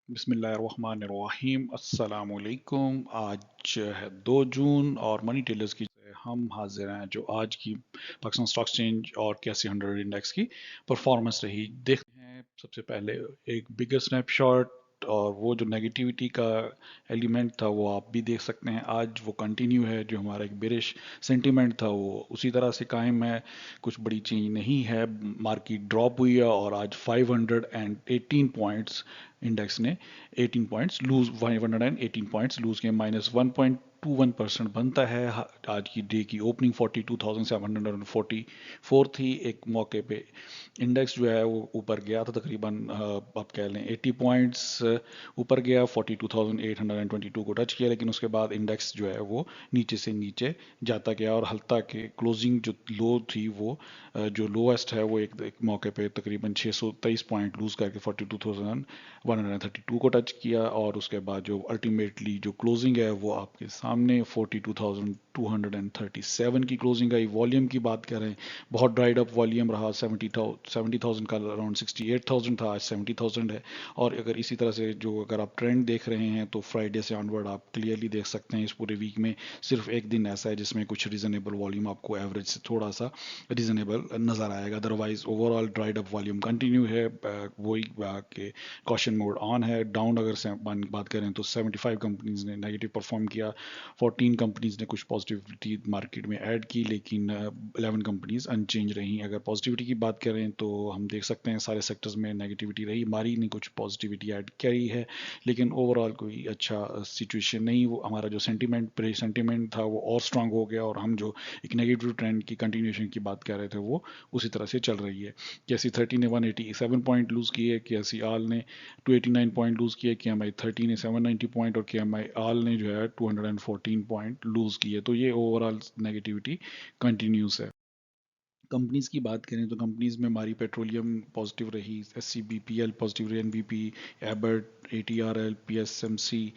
बिस्मिल्लाहिर्रहमानिर्रहीम अस्सलामुअलैकुम। आज है 2 जून और मनी टेलर्स की हम हाजिर हैं जो आज की पाकिस्तान स्टॉक एक्सचेंज और कैसी 100 इंडेक्स की परफॉर्मेंस रही। देखते हैं सबसे पहले एक बिगर स्नैपशॉट, और वो जो नेगेटिविटी का एलिमेंट था वो आप भी देख सकते हैं आज वो कंटिन्यू है। जो हमारा एक बेरिश सेंटीमेंट था वो उसी तरह से कायम है, कुछ बड़ी चेंज नहीं है। मार्केट ड्रॉप हुई है और आज 518 पॉइंट्स इंडेक्स ने 18 पॉइंट्स लूज 518 पॉइंट्स लूज के -1.21% बनता है। आज की डे की ओपनिंग 42,744 थी। एक मौके पे इंडेक्स जो है वो ऊपर गया था तकरीबन आप कह लें 80 पॉइंट्स ऊपर गया, 42,822 को टच किया, लेकिन उसके बाद इंडेक्स जो है वो नीचे से नीचे जाता गया और हल्का के क्लोजिंग जो लो थी वो जो लोएस्ट है वो एक मौके पे तकरीबन 623 पॉइंट लूज करके 42,132 को टच किया। और उसके बाद जो अल्टीमेटली जो क्लोजिंग है वो आपके सामने 42,237 की क्लोजिंग आई। वॉल्यूम की बात करें, बहुत ड्राइड अप वॉल्यूम रहा। 70,000 का अराउंड 68,000 था, आज 70,000 है। और अगर इसी तरह से जो अगर आप ट्रेंड देख रहे हैं तो फ्राइडे से ऑनवर्ड आप क्लियरली देख सकते हैं इस पूरे वीक में सिर्फ एक दिन ऐसा है जिसमें कुछ रीजनेबल वॉल्यूम आपको एवरेज से थोड़ा सा रीजनेबल नजर आएगा। Otherwise overall dried up volume continue है। वही के कॉशन मोड ऑन है। डाउन अगर से बात करें तो 75 कंपनीज ने नेगेटिव परफॉर्म किया, 14 कंपनीज ने कुछ पॉजिटिविटी मार्केट में ऐड की, लेकिन 11 कंपनीज अनचेंज रही। अगर पॉजिटिविटी की बात करें तो हम देख सकते हैं सारे सेक्टर्स में नेगेटिविटी रही। हमारी ने कुछ पॉजिटिविटी ऐड करी है, लेकिन ओवरऑल कोई अच्छा सिचुएशन नहीं। वो हमारा जो सेंटीमेंट था वो और स्ट्रांग हो गया, और हम जो एक नेगेटिव ट्रेंड की कंटिन्यूशन की बात कर रहे थे वो उसी तरह से चल रही है। कैसी 30 ने 187 पॉइंट लूज़ किए, कैसी आल ने 289 पॉइंट लूज़ किए, के एम आई 30 ने 790 पॉइंट और के एम आई आल ने जो है 214 पॉइंट लूज़ किए। तो ये ओवरऑल नेगेटिविटी कंटिन्यूस है। कंपनीज की बात करें तो कंपनीज में हमारी पेट्रोलियम पॉजिटिव रही, S C B P L positive रही, N B P, Abbott, A T R L, P S M C,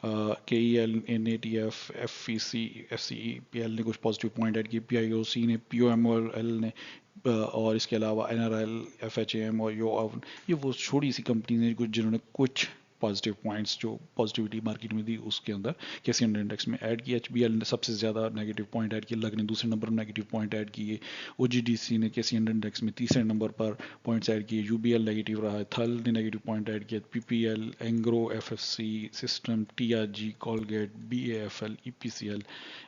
K E L, N A T F, F E C, F C E P L ने कुछ positive point add किए, P I O C ने, P O M L ने, और इसके अलावा N R L, F H A M और ये वो छोटी सी कंपनी ने कुछ जिन्होंने कुछ पॉजिटिव पॉइंट्स जो पॉजिटिविटी मार्केट में दी उसके अंदर कैसी अंडर इंडेक्स में ऐड किया। एच बी एल ने सबसे ज़्यादा नेगेटिव पॉइंट ऐड किए, लग ने दूसरे नंबर पर नेगेटिव पॉइंट ऐड किए। ओ जी डी सी ने कैसी अंडर इंडेक्स में तीसरे नंबर पर पॉइंट्स ऐड किए। यू बी एल नेगेटिव रहा है, थल ने नेगेटिव पॉइंट ऐड किया, P P L, Engro, F F C, system, T R G, Colgate, B A F L, E P C L,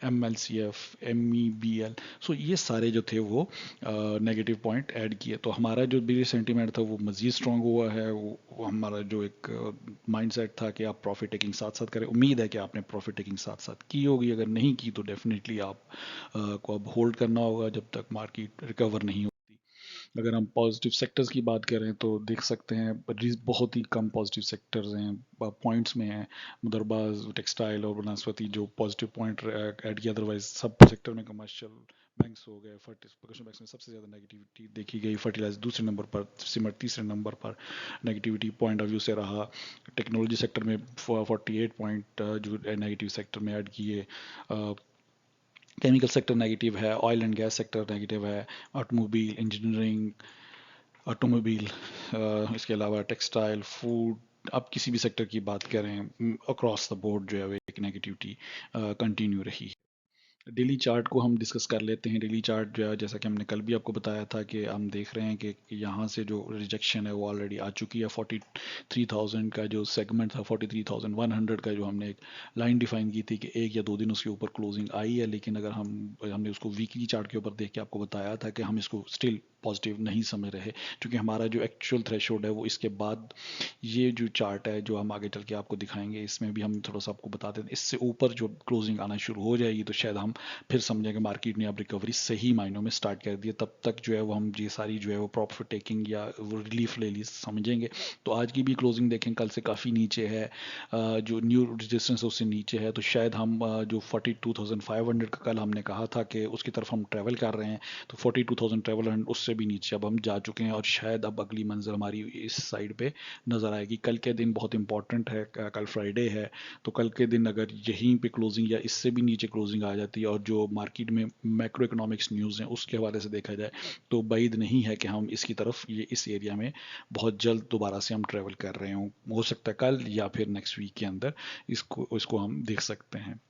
M L C F, M E B L. So ये सारे जो थे वो negative point add किए। तो हमारा जो भी सेंटीमेंट था वो मज़ीद स्ट्रॉन्ग हुआ है। वो हमारा जो एक माइंडसेट था कि आप प्रॉफिट टेकिंग साथ साथ करें, उम्मीद है कि आपने प्रॉफिट टेकिंग साथ साथ की होगी। अगर नहीं की तो डेफिनेटली आप को अब होल्ड करना होगा जब तक मार्केट रिकवर नहीं होती। अगर हम पॉजिटिव सेक्टर्स की बात करें तो देख सकते हैं बहुत ही कम पॉजिटिव सेक्टर्स हैं पॉइंट्स में हैं। मुदरबाज, टेक्सटाइल और बनस्पति जो पॉजिटिव पॉइंट ऐड किया। अदरवाइज सब सेक्टर में कमर्शियल बैंक्स हो गए, कमर्शियल बैंक्स में सबसे ज़्यादा नेगेटिविटी देखी गई। फर्टिलाइजर दूसरे नंबर पर, सीमेंट तीसरे नंबर पर नेगेटिविटी पॉइंट ऑफ व्यू से रहा। टेक्नोलॉजी सेक्टर में 48 पॉइंट जो नेगेटिव सेक्टर में ऐड किए। केमिकल सेक्टर नेगेटिव है, oil and gas sector negative है, ऑटोमोबाइल, इंजीनियरिंग, ऑटोमोबाइल, इसके अलावा टेक्सटाइल, फूड, आप किसी भी सेक्टर की बात करें अक्रॉस द बोर्ड जो है वो एक नेगेटिविटी कंटिन्यू रही। डेली चार्ट को हम डिस्कस कर लेते हैं। डेली चार्ट जो है जैसा कि हमने कल भी आपको बताया था कि हम देख रहे हैं कि यहाँ से जो रिजेक्शन है वो ऑलरेडी आ चुकी है। 43,000 का जो सेगमेंट था, 43,100 का जो हमने एक लाइन डिफाइन की थी कि एक या दो दिन उसके ऊपर क्लोजिंग आई है, लेकिन अगर हमने उसको वीकली चार्ट के ऊपर देख के आपको बताया था कि हम इसको स्टिल पॉजिटिव नहीं समझ रहे, क्योंकि हमारा जो एक्चुअल थ्रेशोल्ड है वो इसके बाद ये जो चार्ट है जो हम आगे चल के आपको दिखाएंगे इसमें भी हम थोड़ा सा आपको बताते हैं, इससे ऊपर जो क्लोजिंग आना शुरू हो जाएगी तो शायद हम फिर समझेंगे मार्केट ने अब रिकवरी सही मायनों में स्टार्ट कर दी है। तब तक जो है वो हम ये सारी जो है वो प्रॉफिट टेकिंग या वो रिलीफ ले ली समझेंगे। तो आज की भी क्लोजिंग देखें, कल से काफ़ी नीचे है। जो न्यू रेजिस्टेंस है उससे नीचे है, तो शायद हम जो 42,500 का कल हमने कहा था कि उसकी तरफ हम ट्रैवल कर रहे हैं, तो 42,000 ट्रैवल उससे उससे भी नीचे अब हम जा चुके हैं और शायद अब अगली मंजिल हमारी इस साइड पे नज़र आएगी। कल के दिन बहुत इंपॉर्टेंट है, कल फ्राइडे है, तो कल के दिन अगर यहीं पे क्लोजिंग या इससे भी नीचे क्लोजिंग आ जाती है और जो मार्केट में मैक्रो इकोनॉमिक्स न्यूज़ हैं उसके हवाले से देखा जाए तो बाइद नहीं है कि हम इसकी तरफ ये इस एरिया में बहुत जल्द दोबारा से हम ट्रैवल कर रहे हों। हो सकता है कल या फिर नेक्स्ट वीक के अंदर इसको इसको हम देख सकते हैं।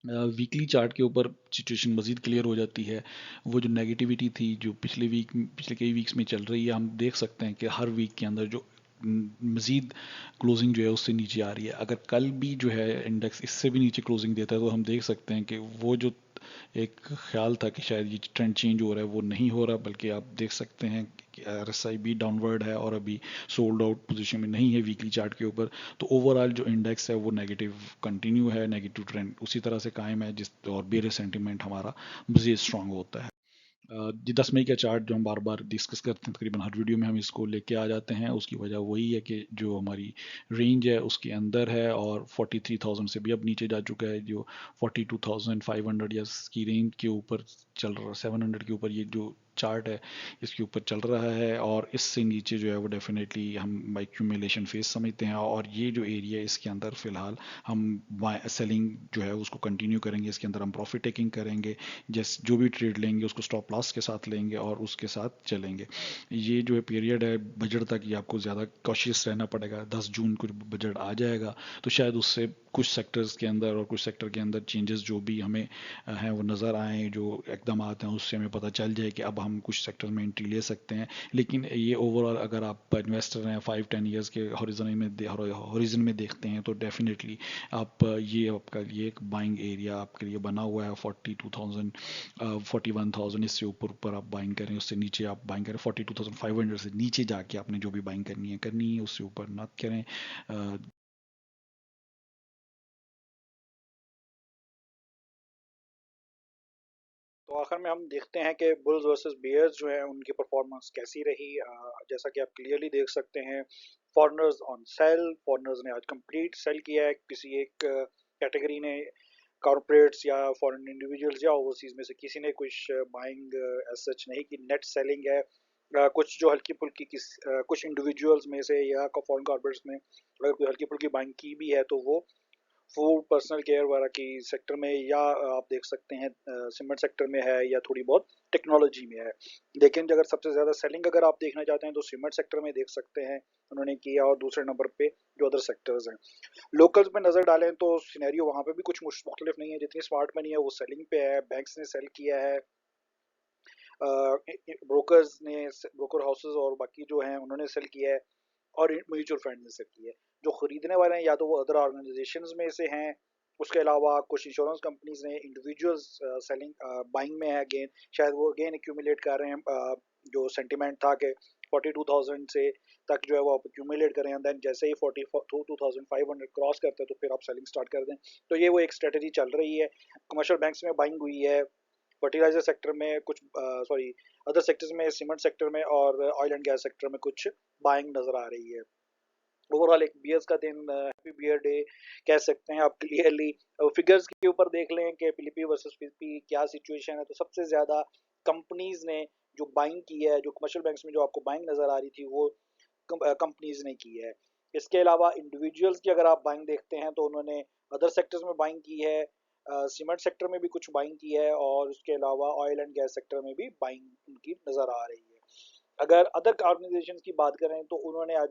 वीकली चार्ट के ऊपर सिचुएशन मज़ीद क्लियर हो जाती है। वो जो नेगेटिविटी थी जो पिछले कई वीक्स में चल रही है, हम देख सकते हैं कि हर वीक के अंदर जो मज़ीद क्लोजिंग जो है उससे नीचे आ रही है। अगर कल भी जो है इंडेक्स इससे भी नीचे क्लोजिंग देता है तो हम देख सकते हैं कि वो जो एक ख्याल था कि शायद ये ट्रेंड चेंज हो रहा है वो नहीं हो रहा, बल्कि आप देख सकते हैं कि RSI भी डाउनवर्ड है और अभी सोल्ड आउट पोजीशन में नहीं है वीकली चार्ट के ऊपर। तो ओवरऑल जो इंडेक्स है वो नेगेटिव कंटिन्यू है, नेगेटिव ट्रेंड उसी तरह से कायम है, जिस और बेयर सेंटीमेंट हमारा मज़ीद स्ट्रांग होता है। ये 10 मई का चार्ट जो हम बार बार डिस्कस करते हैं, तकरीबन हर वीडियो में हम इसको लेके आ जाते हैं। उसकी वजह वही है कि जो हमारी रेंज है उसके अंदर है और 43,000 से भी अब नीचे जा चुका है। जो 42,500 या इसकी रेंज के ऊपर चल रहा है, 700 के ऊपर ये जो चार्ट है इसके ऊपर चल रहा है और इससे नीचे जो है वो डेफिनेटली हम एक्यूमुलेशन फेज समझते हैं और ये जो एरिया है इसके अंदर फ़िलहाल हम सेलिंग जो है उसको कंटिन्यू करेंगे। इसके अंदर हम प्रॉफिट टेकिंग करेंगे, जैस जो भी ट्रेड लेंगे उसको स्टॉप लॉस के साथ लेंगे और उसके साथ चलेंगे। ये जो है पीरियड है बजट तक, ये आपको ज़्यादा कॉशियस रहना पड़ेगा। 10 जून को बजट आ जाएगा तो शायद उससे कुछ सेक्टर्स के अंदर और कुछ सेक्टर के अंदर चेंजेस जो भी हमें हैं वो नज़र आए, जो इकदाम हैं उससे हमें पता चल जाए कि अब हम कुछ सेक्टर में एंट्री ले सकते हैं। लेकिन ये ओवरऑल अगर आप इन्वेस्टर हैं 5-10 ईयर्स के हॉरिजन में देखते हैं तो डेफिनेटली आप ये आपका ये एक बाइंग एरिया आपके लिए बना हुआ है। 42,000 41,000 इससे ऊपर ऊपर आप बाइंग करें, उससे नीचे आप बाइंग करें। 42,500 से नीचे जाके आपने जो भी बाइंग करनी है, उससे ऊपर ना करें। तो आखिर में हम देखते हैं कि बुल्स वर्सेस बियर्स जो है उनकी परफॉर्मेंस कैसी रही। जैसा कि आप क्लियरली देख सकते हैं, फॉरनर्स ऑन सेल, फॉरनर्स ने आज कंप्लीट सेल किया है। किसी एक कैटेगरी ने, कॉरपोरेट्स या फॉरेन इंडिविजुअल्स या ओवरसीज में से किसी ने कुछ बाइंग एज सच नहीं की, नेट सेलिंग है। कुछ जो हल्की फुल्की कुछ इंडिविजुअल्स में से या फॉरेन कॉरपोरेट्स ने अगर कोई हल्की फुल्की बाइंग की भी है तो वो फूड, पर्सनल केयर वगैरह की सेक्टर में, या आप देख सकते हैं सीमेंट सेक्टर में है या थोड़ी बहुत टेक्नोलॉजी में है। लेकिन अगर सबसे ज़्यादा सेलिंग अगर आप देखना चाहते हैं तो सीमेंट सेक्टर में देख सकते हैं उन्होंने किया, और दूसरे नंबर पे जो अदर सेक्टर्स हैं। लोकल्स में नज़र डालें तो सिनेरियो वहाँ पे भी कुछ मुख्तलिफ नहीं है। जितनी स्मार्ट मनी है वो सेलिंग पे है, बैंक्स ने सेल किया है, ब्रोकर्स ने, ब्रोकर हाउसेज और बाकी जो हैं उन्होंने सेल किया है, और म्यूचुअल फंड ने सेल किया है। जो खरीदने वाले हैं या तो वो अदर ऑर्गेनाइजेशंस में से हैं, उसके अलावा कुछ इंश्योरेंस कंपनीज ने, इंडिविजुअल्स सेलिंग बाइंग में है अगेन, शायद वो अगेन एक्यूमुलेट कर रहे हैं। जो सेंटिमेंट था कि 42,000 से तक जो है वो आप एक्यूमुलेट करें, एंड देन जैसे ही 42,500 क्रॉस करते हैं तो फिर आप सेलिंग स्टार्ट कर दें। तो ये वो एक स्ट्रेटजी चल रही है। कमर्शियल बैंक्स में बाइंग हुई है, फर्टिलाइजर सेक्टर में कुछ, सॉरी, अदर सेक्टर्स में, सीमेंट सेक्टर में और ऑयल एंड गैस सेक्टर में कुछ बाइंग नजर आ रही है। ओवरऑल एक बियर्स का दिन, हैप्पी बियर डे कह सकते हैं आप क्लियरली। फिगर्स के ऊपर देख लें कि फिलिपी वर्सेस फिलिपी क्या सिचुएशन है, तो सबसे ज़्यादा कंपनीज ने जो बाइंग की है, जो कमर्शियल बैंक्स में जो आपको बाइंग नज़र आ रही थी, वो कंपनीज ने की है। इसके अलावा इंडिविजुअल्स की अगर आप बाइंग देखते हैं तो उन्होंने अदर सेक्टर्स में बाइंग की है, सीमेंट सेक्टर में भी कुछ बाइंग की है, और उसके अलावा ऑयल एंड गैस सेक्टर में भी बाइंग उनकी नज़र आ रही है। अगर अदर ऑर्गेनाइजेशंस की बात करें तो उन्होंने आज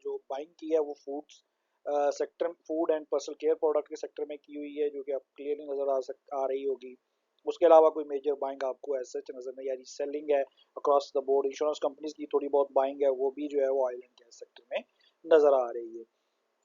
जो बाइंग की है वो foods sector, food and personal care product के सेक्टर में की हुई है, जो कि आप क्लियरली नज़र आ रही होगी। उसके अलावा कोई मेजर बाइंग आपको एज सच नज़र नहीं आ रही। सेलिंग है across the board, insurance companies की थोड़ी बहुत बाइंग है, वो भी जो है वो ऑयल एंड गैस सेक्टर में नज़र आ रही है।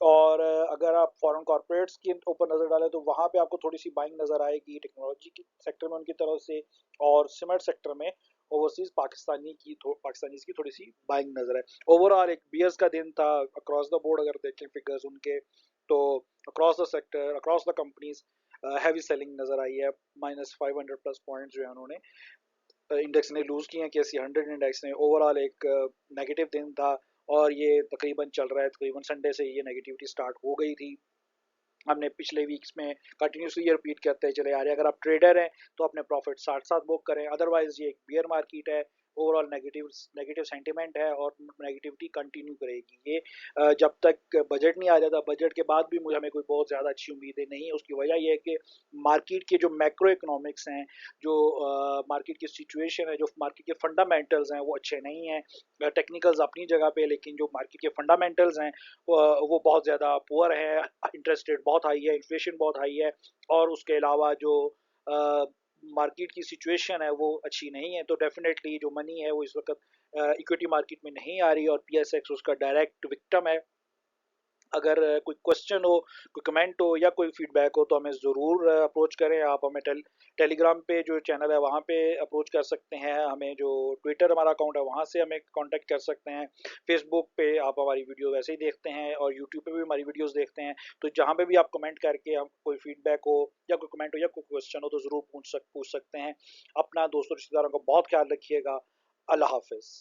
और अगर आप फॉरेन कॉर्पोरेट्स के ऊपर नज़र डालें तो वहाँ पे आपको थोड़ी सी बाइंग नज़र आएगी टेक्नोलॉजी की सेक्टर में उनकी तरफ से, और सीमेंट सेक्टर में ओवरसीज पाकिस्तानीज की थोड़ी सी बाइंग नज़र है। ओवरऑल एक बियर्स का दिन था अक्रॉस द बोर्ड। अगर देखें फिगर्स उनके, तो across the sector, across the companies heavy selling नज़र आई है। -500 प्लस पॉइंट जो है उन्होंने इंडेक्स ने लूज किए हैं, कैसी 100 इंडेक्स ने। ओवरऑल एक नेगेटिव दिन था, और ये तकरीबन चल रहा है, तकरीबन संडे से ये नेगेटिविटी स्टार्ट हो गई थी। हमने पिछले वीक्स में कंटिन्यूसली ये रिपीट करते चले आ रहे हैं, अगर आप ट्रेडर हैं तो अपने प्रॉफिट साथ साथ बुक करें, अदरवाइज ये एक बियर मार्केट है। ओवरऑल नेगेटिव नेगेटिव सेंटिमेंट है और नेगेटिविटी कंटिन्यू करेगी ये जब तक बजट नहीं आ जाता। बजट के बाद भी मुझे हमें कोई बहुत ज़्यादा अच्छी उम्मीदें नहीं है। उसकी वजह ये है कि मार्केट के जो मैक्रो इकोनॉमिक्स हैं, जो मार्केट की सिचुएशन है, जो मार्केट के फंडामेंटल्स हैं वो अच्छे नहीं हैं। टेक्निकल्स अपनी जगह पे, लेकिन जो मार्केट के फंडामेंटल्स हैं वो बहुत ज़्यादा पुअर हैं। इंटरेस्ट रेट बहुत हाई है, इन्फ्लेशन बहुत हाई है, और उसके अलावा जो मार्केट की सिचुएशन है वो अच्छी नहीं है। तो डेफिनेटली जो मनी है वो इस वक्त इक्विटी मार्केट में नहीं आ रही, और पीएसएक्स उसका डायरेक्ट विक्टिम है। अगर कोई क्वेश्चन हो, कोई कमेंट हो या कोई फीडबैक हो तो हमें ज़रूर अप्रोच करें। आप हमें टेलीग्राम पे जो चैनल है वहाँ पे अप्रोच कर सकते हैं। हमें जो ट्विटर हमारा अकाउंट है वहाँ से हमें कांटेक्ट कर सकते हैं। फेसबुक पे आप हमारी वीडियो वैसे ही देखते हैं, और यूट्यूब पे भी हमारी वीडियोस देखते हैं। तो जहाँ पे भी आप कमेंट करके हम कोई फीडबैक हो या कोई कमेंट हो या कोई क्वेश्चन हो तो ज़रूर पूछ सकते हैं। अपना दोस्तों रिश्तेदारों का बहुत ख्याल रखिएगा। अल्लाह हाफिज़।